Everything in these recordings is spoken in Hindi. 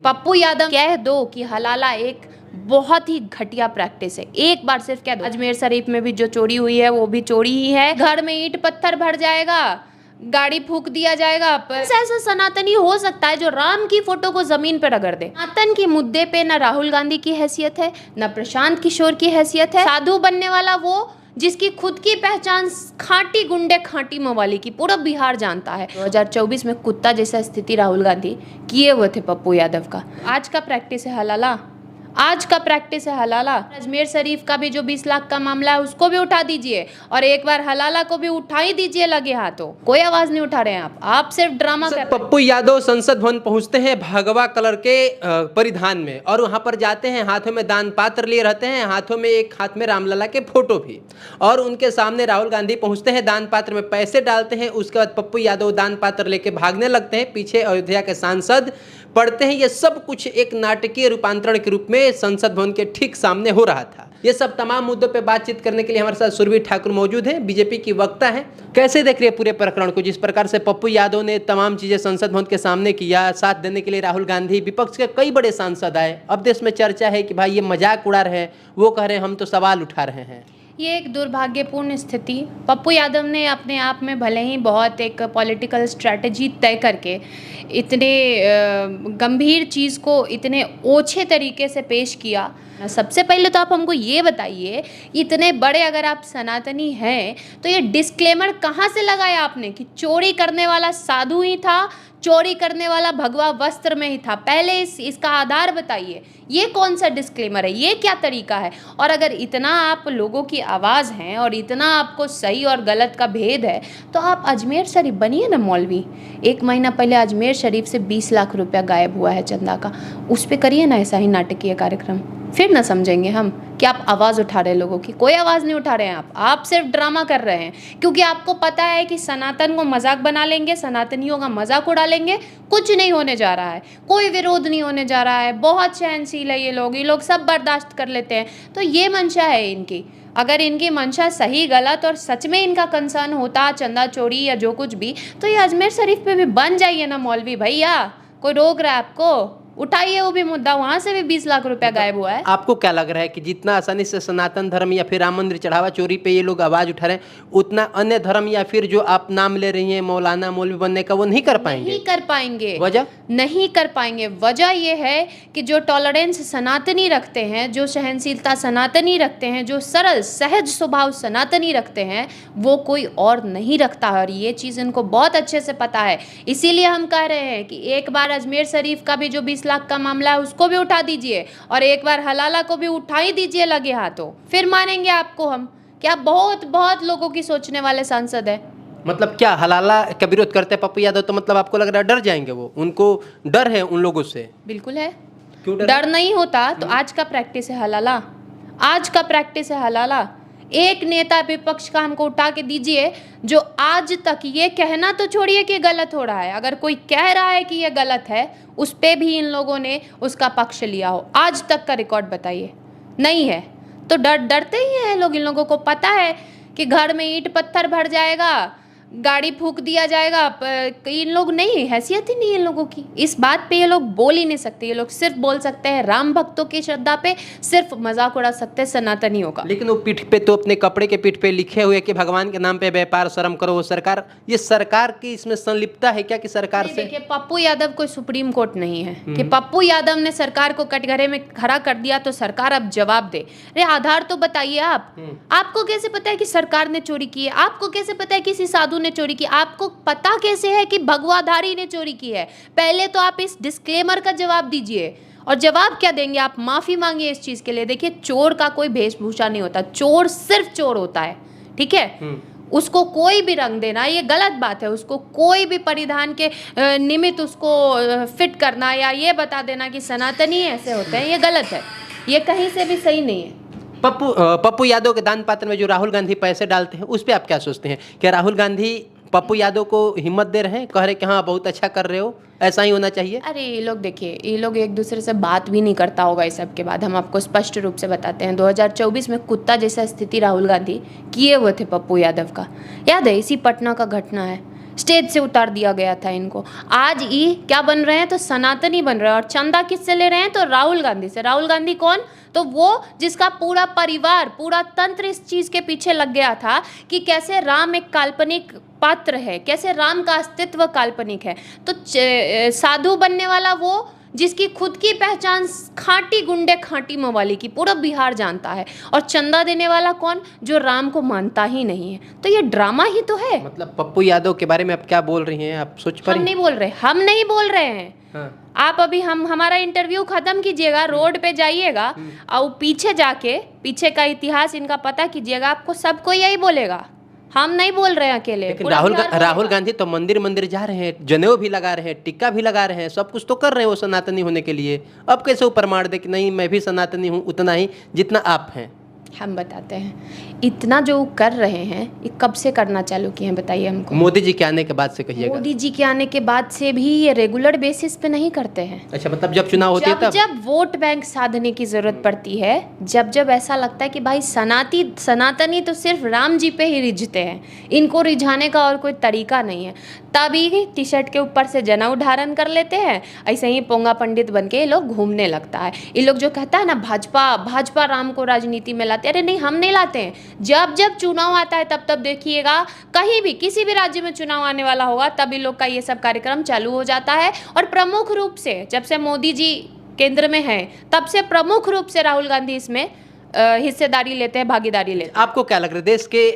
पप्पू यादव कह दो कि हलाला एक बहुत ही घटिया प्रैक्टिस है, एक बार सिर्फ कह दो। अजमेर शरीफ में भी जो चोरी हुई है वो भी चोरी ही है। घर में ईंट पत्थर भर जाएगा, गाड़ी फूक दिया जाएगा। पर ऐसा सनातनी हो सकता है जो राम की फोटो को जमीन पर रगड़ दे? सनातन के मुद्दे पे न राहुल गांधी की हैसियत है, न प्रशांत किशोर की हैसियत है। साधु बनने वाला वो जिसकी खुद की पहचान खांटी गुंडे खांटी मवाली की पूरा बिहार जानता है। 2024 में कुत्ता जैसा स्थिति राहुल गांधी किए हुए थे पप्पू यादव का। आज का प्रैक्टिस है हलाला, आज का प्रैक्टिस है हलाला। अजमेर शरीफ का भी जो 20 लाख का मामला है उसको भी उठा दीजिए और एक बार हलाला को भी उठा ही दीजिए लगे हाथों। कोई आवाज नहीं उठा रहे हैं आप सिर्फ ड्रामा कर रहे हैं। पप्पू यादव संसद भवन पहुंचते हैं भगवा कलर के परिधान में और वहां पर जाते हैं, हाथों में दान पात्र लिए रहते हैं, हाथों में एक हाथ में रामलला के फोटो भी, और उनके सामने राहुल गांधी पहुंचते हैं, दान पात्र में पैसे डालते हैं। उसके बाद पप्पू यादव दान पात्र लेके भागने लगते हैं, पीछे अयोध्या के सांसद पढ़ते हैं। ये सब कुछ एक नाटकीय रूपांतरण के रूप में संसद भवन के ठीक सामने हो रहा था। ये सब तमाम मुद्दों पे बातचीत करने के लिए हमारे साथ सुरभि ठाकुर मौजूद हैं, बीजेपी की वक्ता हैं। कैसे देख रही है पूरे प्रकरण को, जिस प्रकार से पप्पू यादव ने तमाम चीजें संसद भवन के सामने किया, साथ देने के लिए राहुल गांधी, विपक्ष के कई बड़े सांसद आए। अब देश में चर्चा है कि भाई ये मजाक उड़ा रहे हैं, वो कह रहे हैं हम तो सवाल उठा रहे हैं। ये एक दुर्भाग्यपूर्ण स्थिति। पप्पू यादव ने अपने आप में भले ही बहुत एक पॉलिटिकल स्ट्रैटेजी तय करके इतने गंभीर चीज़ को इतने ओछे तरीके से पेश किया। सबसे पहले तो आप हमको ये बताइए, इतने बड़े अगर आप सनातनी हैं तो ये डिस्क्लेमर कहाँ से लगाया आपने कि चोरी करने वाला साधु ही था, चोरी करने वाला भगवा वस्त्र में ही था? पहले इसका आधार बताइए। ये कौन सा डिस्क्लेमर है, ये क्या तरीका है? और अगर इतना आप लोगों की आवाज़ हैं और इतना आपको सही और गलत का भेद है तो आप अजमेर शरीफ बनिए ना मौलवी। 1 महीना पहले अजमेर शरीफ से 20 लाख रुपया गायब हुआ है चंदा का, उस पर करिए ना ऐसा ही नाटकीय कार्यक्रम, फिर ना समझेंगे हम कि आप आवाज़ उठा रहे हैं लोगों की। कोई आवाज़ नहीं उठा रहे हैं आप सिर्फ ड्रामा कर रहे हैं, क्योंकि आपको पता है कि सनातन को मजाक बना लेंगे, सनातनियों का मजाक उड़ा लेंगे, कुछ नहीं होने जा रहा है, कोई विरोध नहीं होने जा रहा है। बहुत सहनशील है ये लोग सब बर्दाश्त कर लेते हैं। तो ये मंशा है इनकी। अगर इनकी मंशा सही गलत और सच में इनका कंसर्न होता चंदा चोरी या जो कुछ भी, तो ये अजमेर शरीफ पे भी बन जाइए ना मौलवी भैया। कोई रोक रहा है आपको? उठाइए वो भी मुद्दा, वहां से भी 20 लाख रुपया गायब हुआ है। आपको क्या लग रहा है कि जितना आसानी से सनातन धर्म या फिर राम मंदिर चढ़ावा चोरी पे ये लोग आवाज उठा रहे हैं, उतना अन्य धर्म या फिर जो आप नाम ले रही हैं मौलाना मौलवी बनने का, वो नहीं कर पाएंगे? नहीं कर पाएंगे। वजह नहीं कर पाएंगे। वजह ये है कि जो टॉलरेंस सनातनी रखते हैं, जो सहनशीलता सनातनी रखते हैं, जो सरल सहज स्वभाव सनातनी रखते हैं, वो कोई और नहीं रखता है। और ये चीज़ इनको बहुत अच्छे से पता है। इसीलिए हम कह रहे हैं कि एक बार अजमेर शरीफ का भी जो 20 लाख का मामला है उसको भी उठा दीजिए और एक बार हलाला को भी उठा ही दीजिए लगे हाथों, फिर मानेंगे आपको हम। क्या बहुत बहुत लोगों की सोचने वाले सांसद है। मतलब क्या हलाला का विरोध करते हैं पप्पू यादव, तो मतलब आपको लग रहा है डर जाएंगे वो? उनको डर है उन लोगों से? बिल्कुल है। क्यों डर नहीं होता तो आज का प्रैक्टिस है हलाला, आज का प्रैक्टिस है हलाला। एक नेता विपक्ष का हमको उठा के दीजिए जो आज तक ये कहना तो छोड़िए कि गलत हो रहा है, अगर कोई कह रहा है कि ये गलत है उस पे भी इन लोगों ने उसका पक्ष लिया हो, आज तक का रिकॉर्ड बताइए। नहीं है तो डरते ही हैं लोग। इन लोगों को पता है कि घर में ईंट पत्थर भर जाएगा, गाड़ी फूक दिया जाएगा। इन लोग नहीं, हैसियत ही नहीं है इन लोगों की। इस बात पे ये लोग बोल ही नहीं सकते। ये लोग सिर्फ बोल सकते हैं राम भक्तों की श्रद्धा पे, सिर्फ मजाक उड़ा सकते हैं सनातनियों का। लेकिन वो पीठ पे तो अपने कपड़े के पीठ पे लिखे हुए कि भगवान के नाम पे व्यापार शर्म करो। वो सरकार, ये सरकार की इसमें संलिप्तता है क्या कि सरकार से? देखिए पप्पू यादव कोई सुप्रीम कोर्ट नहीं है कि पप्पू यादव ने सरकार को कटघरे में खड़ा कर दिया तो सरकार अब जवाब दे। अरे आधार तो बताइए आप। आपको कैसे पता है कि सरकार ने चोरी की है? आपको कैसे पता है किसी साधु ने चोरी की? आपको पता कैसे है कि भगवाधारी ने चोरी की है? पहले तो आप इस डिस्क्लेमर का जवाब दीजिए। और जवाब क्या देंगे आप? माफी मांगिए इस चीज के लिए। देखिए चोर का कोई वेशभूषा नहीं होता, चोर सिर्फ चोर होता है, ठीक है? उसको कोई भी रंग देना ये गलत बात है। उसको कोई भी परिधान के निमित्त उसको फिट करना या ये बता देना कि सनातनी ऐसे होते हैं, ये गलत है। ये कहीं से भी सही नहीं है। पप्पू यादव के दान पात्र में जो राहुल गांधी पैसे डालते हैं उस पर आप क्या सोचते हैं? क्या राहुल गांधी पप्पू यादव को हिम्मत दे रहे हैं, कह रहे कि हाँ बहुत अच्छा कर रहे हो, ऐसा ही होना चाहिए? अरे ये लोग देखिए, ये लोग एक दूसरे से बात भी नहीं करता होगा इस सब के बाद। हम आपको स्पष्ट रूप से बताते हैं, 2024 में कुत्ता जैसा स्थिति राहुल गांधी किए हुए थे पप्पू यादव का। याद है, इसी पटना का घटना है। स्टेज से उतार दिया गया था इनको। आज ये क्या बन रहे हैं, तो सनातनी बन रहे हैं। और चंदा किससे ले रहे हैं, तो राहुल गांधी से। राहुल गांधी कौन, तो वो जिसका पूरा परिवार, पूरा तंत्र इस चीज़ के पीछे लग गया था कि कैसे राम एक काल्पनिक पात्र है, कैसे राम का अस्तित्व काल्पनिक है। तो साधु बनने वाला वो जिसकी खुद की पहचान खांटी गुंडे खांटी मवाली की पूरा बिहार जानता है, और चंदा देने वाला कौन, जो राम को मानता ही नहीं है। तो ये ड्रामा ही तो है। मतलब पप्पू यादव के बारे में आप क्या बोल रही हैं, आप सोच पा हम रही नहीं बोल रहे, हम नहीं बोल रहे हैं। हाँ। आप अभी हमारा इंटरव्यू खत्म कीजिएगा, रोड पे जाइएगा और पीछे जाके पीछे का इतिहास इनका पता कीजिएगा, आपको सबको यही बोलेगा। हम नहीं बोल रहे हैं अकेले। लेकिन पूरा बिहार बोलेगा। राहुल गांधी तो मंदिर मंदिर जा रहे हैं, जनेऊ भी लगा रहे हैं, टिक्का भी लगा रहे हैं, सब कुछ तो कर रहे हैं वो सनातनी होने के लिए। अब कैसे वो प्रमाण दे कि नहीं मैं भी सनातनी हूँ उतना ही जितना आप हैं? हम बताते हैं, इतना जो कर रहे हैं ये कब से करना चालू किए हैं बताइए हमको। मोदी जी के आने के बाद से कहिएगा। मोदी जी के आने के बाद से भी ये रेगुलर बेसिस पे नहीं करते हैं। अच्छा, मतलब जब चुनाव होते हैं तब? जब वोट बैंक साधने की जरूरत पड़ती है, जब ऐसा लगता है कि भाई सनातनी तो सिर्फ राम जी पे ही रिझते हैं, इनको रिझाने का और कोई तरीका नहीं है, तभी टी शर्ट के ऊपर से जनेऊ धारण कर लेते हैं। ऐसे ही पोंगा पंडित बन के ये लोग घूमने लगता है। ये लोग जो कहता है ना भाजपा राम को राजनीति में लाते, अरे नहीं, हम नहीं लाते हैं। जब चुनाव आता है तब देखिएगा, कहीं भी किसी भी राज्य में चुनाव आने वाला होगा तब इन लोग का ये सब कार्यक्रम चालू हो जाता है। और प्रमुख रूप से जब से मोदी जी केंद्र में हैं तब से प्रमुख रूप से राहुल गांधी इसमें हिस्सेदारी लेते हैं, भागीदारी लेते हैं। आपको क्या लग रहा है, देश के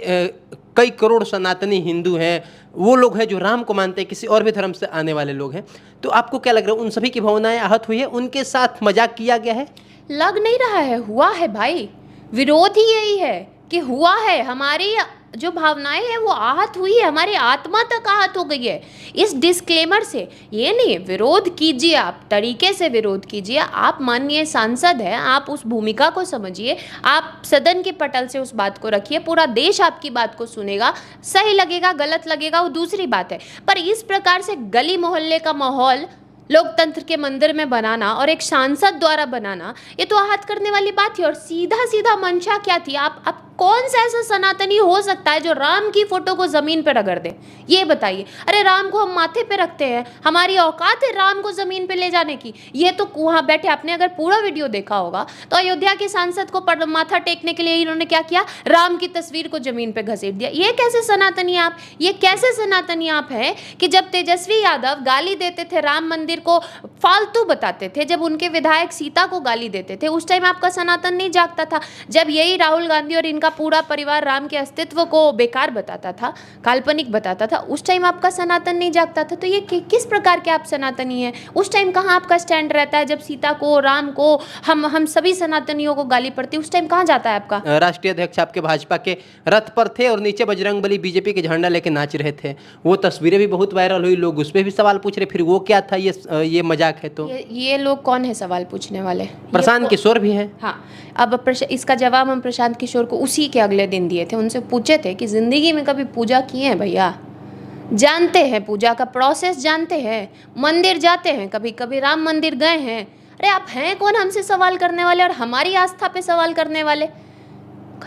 कई करोड़ सनातनी हिंदू हैं, वो लोग हैं जो राम को मानते हैं, किसी और भी धर्म से आने वाले लोग हैं, तो आपको क्या लग रहा है उन सभी की भावनाएं आहत हुई है, उनके साथ मजाक किया गया है? लग नहीं रहा है, हुआ है भाई। विरोध ही यही है कि हुआ है, हमारी जो भावनाएं हैं वो आहत हुई है, हमारी आत्मा तक आहत हो गई है। इस डिस्क्लेमर से ये नहीं, विरोध कीजिए, आप तरीके से विरोध कीजिए, आप माननीय सांसद हैं, आप उस भूमिका को समझिए, आप सदन के पटल से उस बात को रखिए, पूरा देश आपकी बात को सुनेगा। सही लगेगा गलत लगेगा वो दूसरी बात है, पर इस प्रकार से गली मोहल्ले का माहौल लोकतंत्र के मंदिर में बनाना और एक सांसद द्वारा बनाना, ये तो आहत करने वाली बात थी। और सीधा मंशा क्या थी, आप कौन सा ऐसा सनातनी हो सकता है जो राम की फोटो को जमीन पे रगड़ दे, ये बताइए। अरे राम को हम माथे पे रखते हैं, हमारी औकात है राम को जमीन पे ले जाने की। ये तो वहाँ बैठे, आपने अगर पूरा वीडियो देखा होगा तो अयोध्या के सांसद को माथा टेकने के लिए इन्होंने क्या किया, राम की तस्वीर को जमीन पे घसीट दिया। ये कैसे सनातनी आप, ये कैसे सनातनी आप हैं कि जब तेजस्वी यादव गाली देते थे, राम मंदिर को फालतू बताते थे, जब उनके विधायक सीता को गाली देते थे, उस टाइम आपका सनातन नहीं जागता था। जब यही राहुल गांधी और इनका पूरा परिवार राम के अस्तित्व को बेकार बताता था, काल्पनिक बताता था, उस टाइम आपका सनातन नहीं जागता था। तो ये किस प्रकार के आप सनातनी हैं? उस टाइम कहाँ आपका स्टैंड रहता है? जब सीता को, राम को, हम सभी सनातनियों को गाली पड़ती, उस टाइम कहाँ जाता है आपका? राष्ट्रीय अध्यक्ष आपके भाजपा के रथ पर थे और नीचे बजरंगबली बीजेपी के झंडा लेके नाच रहे थे, वो तस्वीरें भी बहुत वायरल हुई, लोग उस पर भी सवाल पूछ रहे, फिर वो क्या था, ये मजाक है? तो ये लोग कौन है सवाल पूछने वाले? प्रशांत किशोर भी हैं। हाँ, अब इसका जवाब हम प्रशांत किशोर को उसी के अगले दिन दिए थे। उनसे पूछे थे कि जिंदगी में कभी पूजा किए हैं भैया? जानते हैं पूजा का प्रोसेस, जानते हैं, मंदिर जाते हैं, कभी कभी राम मंदिर गए हैं। अरे आप हैं कौन हमसे सवाल करने वाले और हमारी आस्था पे सवाल करने वाले?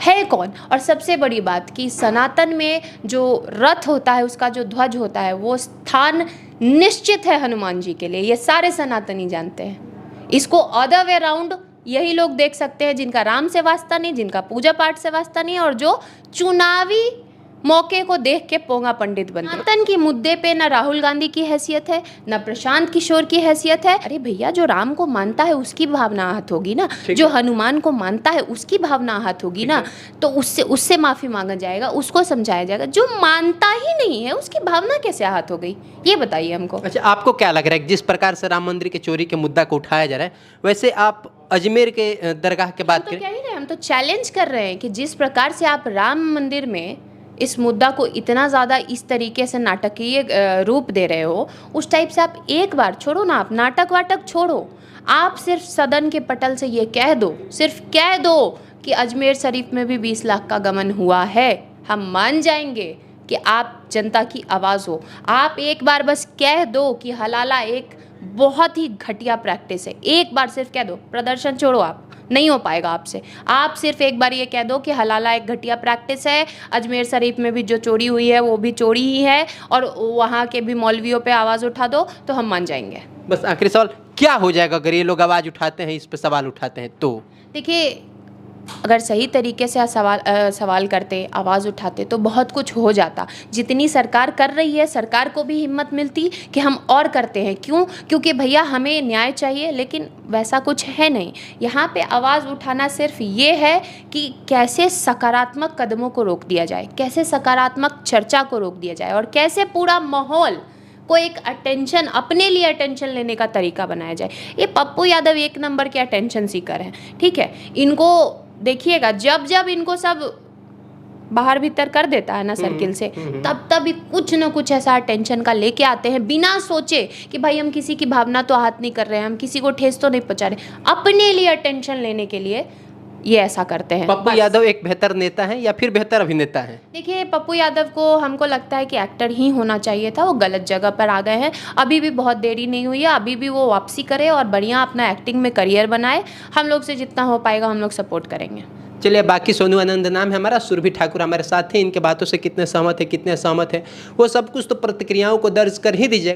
है कौन? और सबसे बड़ी बात कि सनातन में जो रथ होता है, उसका जो ध्वज होता है, वो स्थान निश्चित है हनुमान जी के लिए। ये सारे सनातनी जानते हैं। इसको अदर वे राउंड यही लोग देख सकते हैं जिनका राम से वास्ता नहीं, जिनका पूजा पाठ से वास्ता नहीं, और जो चुनावी मौके को देख के पोंगा पंडित बनते हैं। सनातन की मुद्दे पे ना राहुल गांधी की हैसियत है, ना प्रशांत किशोर की हैसियत है। अरे भैया, जो राम को मानता है उसकी भावना आहत होगी ना, जो हनुमान को मानता है उसकी भावना आहत होगी ना, तो उससे माफी मांगा जाएगा, उसको समझाया जाएगा। जो मानता ही नहीं है उसकी भावना कैसे आहत हो गई, ये बताइए हमको। अच्छा, आपको क्या लग रहा है जिस प्रकार से राम मंदिर के चोरी के मुद्दा को उठाया जा रहा है, वैसे आप अजमेर के दरगाह के बात करें? हम तो चैलेंज कर रहे हैं कि जिस प्रकार से आप राम मंदिर में इस मुद्दा को इतना ज़्यादा इस तरीके से नाटकीय रूप दे रहे हो, उस टाइप से आप एक बार छोड़ो ना, आप नाटक वाटक छोड़ो, आप सिर्फ सदन के पटल से ये कह दो, सिर्फ कह दो कि अजमेर शरीफ में भी 20 लाख का गमन हुआ है। हम मान जाएंगे कि आप जनता की आवाज़ हो। आप एक बार बस कह दो कि हलाला एक बहुत ही घटिया प्रैक्टिस है, एक बार सिर्फ कह दो। प्रदर्शन छोड़ो, आप नहीं हो पाएगा आपसे। आप सिर्फ एक बार ये कह दो कि हलाला एक घटिया प्रैक्टिस है, अजमेर शरीफ में भी जो चोरी हुई है वो भी चोरी ही है, और वहाँ के भी मौलवियों पे आवाज़ उठा दो तो हम मान जाएंगे। बस आखिरी सवाल, क्या हो जाएगा अगर ये लोग आवाज़ उठाते हैं, इस पे सवाल उठाते हैं तो? देखिए, अगर सही तरीके से सवाल करते, आवाज़ उठाते तो बहुत कुछ हो जाता। जितनी सरकार कर रही है, सरकार को भी हिम्मत मिलती कि हम और करते हैं। क्यों? क्योंकि भैया हमें न्याय चाहिए, लेकिन वैसा कुछ है नहीं। यहाँ पे आवाज़ उठाना सिर्फ ये है कि कैसे सकारात्मक कदमों को रोक दिया जाए, कैसे सकारात्मक चर्चा को रोक दिया जाए, और कैसे पूरा माहौल को एक अटेंशन, अपने लिए अटेंशन लेने का तरीका बनाया जाए। ये पप्पू यादव एक नंबर के अटेंशन सीकर हैं, ठीक है। इनको देखिएगा, जब जब इनको सब बाहर भीतर कर देता है ना सर्किल से, तब तब कुछ ना कुछ ऐसा अटेंशन का लेके आते हैं, बिना सोचे कि भाई हम किसी की भावना तो आहत नहीं कर रहे हैं, हम किसी को ठेस तो नहीं पहुंचा रहे, अपने लिए अटेंशन लेने के लिए ये ऐसा करते हैं। पप्पू यादव एक बेहतर नेता है या फिर बेहतर अभिनेता है? देखिए, पप्पू यादव को हमको लगता है कि एक्टर ही होना चाहिए था, वो गलत जगह पर आ गए हैं। अभी भी बहुत देरी नहीं हुई है, अभी भी वो वापसी करे और बढ़िया अपना एक्टिंग में करियर बनाए। हम लोग से जितना हो पाएगा हम लोग सपोर्ट करेंगे। चलिए, बाकी सोनू आनंद नाम है हमारा, सुरभि ठाकुर हमारे साथ हैं, इनके बातों से कितने सहमत है कितने असहमत है वो सब कुछ तो प्रतिक्रियाओं को दर्ज कर ही दीजिए।